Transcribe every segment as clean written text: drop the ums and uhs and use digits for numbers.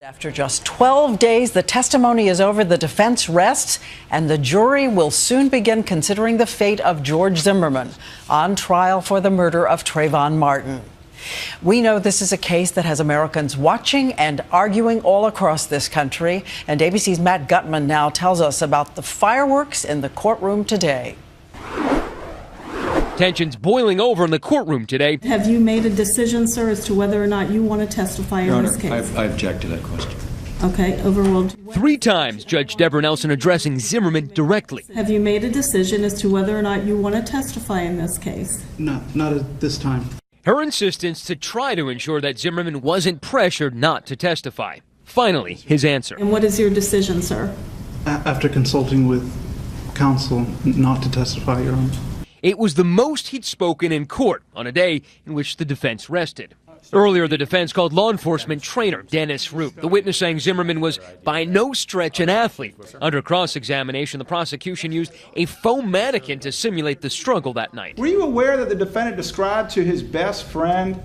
After just 12 days, the testimony is over, the defense rests, and the jury will soon begin considering the fate of George Zimmerman on trial for the murder of Trayvon Martin. We know this is a case that has Americans watching and arguing all across this country, and ABC's Matt Gutman now tells us about the fireworks in the courtroom today. Tensions boiling over in the courtroom today. Have you made a decision, sir, as to whether or not you want to testify in this case? I object to that question. Okay, overruled. 3 times, Judge Deborah Nelson addressing Zimmerman directly. Have you made a decision as to whether or not you want to testify in this case? Not at this time. Her insistence to try to ensure that Zimmerman wasn't pressured not to testify. Finally, his answer. And what is your decision, sir? After consulting with counsel, not to testify, Your Honor. It was the most he'd spoken in court on a day in which the defense rested. Earlier, the defense called law enforcement trainer Dennis Roop. The witness saying Zimmerman was by no stretch an athlete. Under cross-examination, the prosecution used a foam mannequin to simulate the struggle that night. Were you aware that the defendant described to his best friend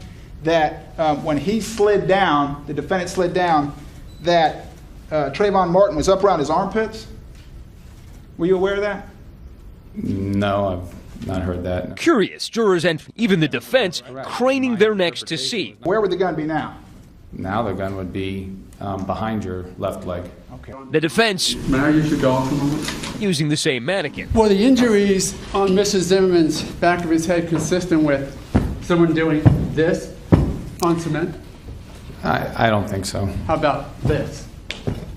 that when he slid down, the defendant slid down, that Trayvon Martin was up around his armpits? Were you aware of that? No, I've not heard that. Curious, jurors and even the defense craning their necks to see. Where would the gun be now? Now the gun would be behind your left leg. Okay. The defense May I use your dog for a moment? using the same mannequin. Were the injuries on Mr. Zimmerman's back of his head consistent with someone doing this on cement? I don't think so. How about this?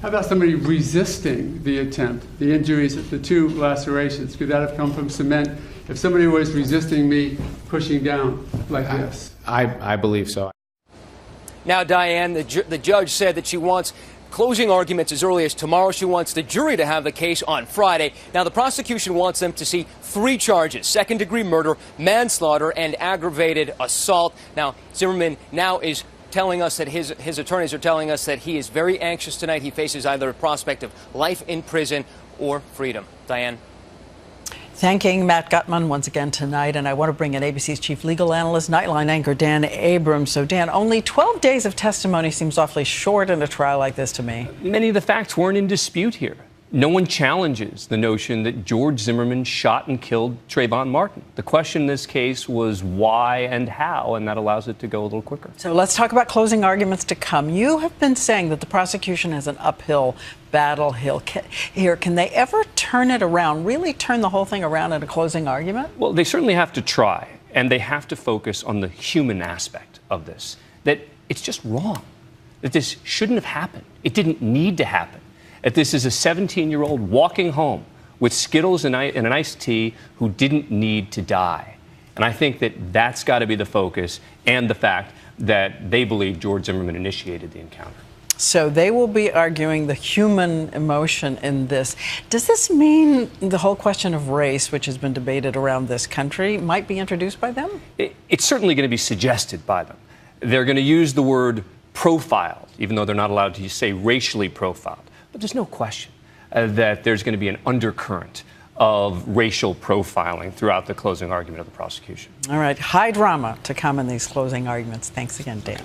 How about somebody resisting the attempt? The injuries, the 2 lacerations, could that have come from cement? If somebody was resisting me pushing down like this? I believe so. Now, Diane, the judge said that she wants closing arguments as early as tomorrow. She wants the jury to have the case on Friday. Now, the prosecution wants them to see 3 charges: second-degree murder, manslaughter, and aggravated assault. Now, Zimmerman now is telling us that his attorneys are telling us that he is very anxious tonight. He faces either a prospect of life in prison or freedom. Diane. Thanking Matt Gutman once again tonight, and I want to bring in ABC's chief legal analyst, Nightline anchor Dan Abrams. So, Dan, only 12 days of testimony seems awfully short in a trial like this to me. Many of the facts weren't in dispute here. No one challenges the notion that George Zimmerman shot and killed Trayvon Martin. The question in this case was why and how, and that allows it to go a little quicker. So let's talk about closing arguments to come. You have been saying that the prosecution has an uphill battle here. Can they ever turn it around, really turn the whole thing around in a closing argument? Well, they certainly have to try, and they have to focus on the human aspect of this, that it's just wrong, that this shouldn't have happened. It didn't need to happen. That this is a 17-year-old walking home with Skittles and an iced tea who didn't need to die. And I think that that's got to be the focus, and the fact that they believe George Zimmerman initiated the encounter. So they will be arguing the human emotion in this. Does this mean the whole question of race, which has been debated around this country, might be introduced by them? It's certainly going to be suggested by them. They're going to use the word profiled, even though they're not allowed to say racially profiled. But there's no question that there's going to be an undercurrent of racial profiling throughout the closing argument of the prosecution. All right, high drama to come in these closing arguments. Thanks again, Dan.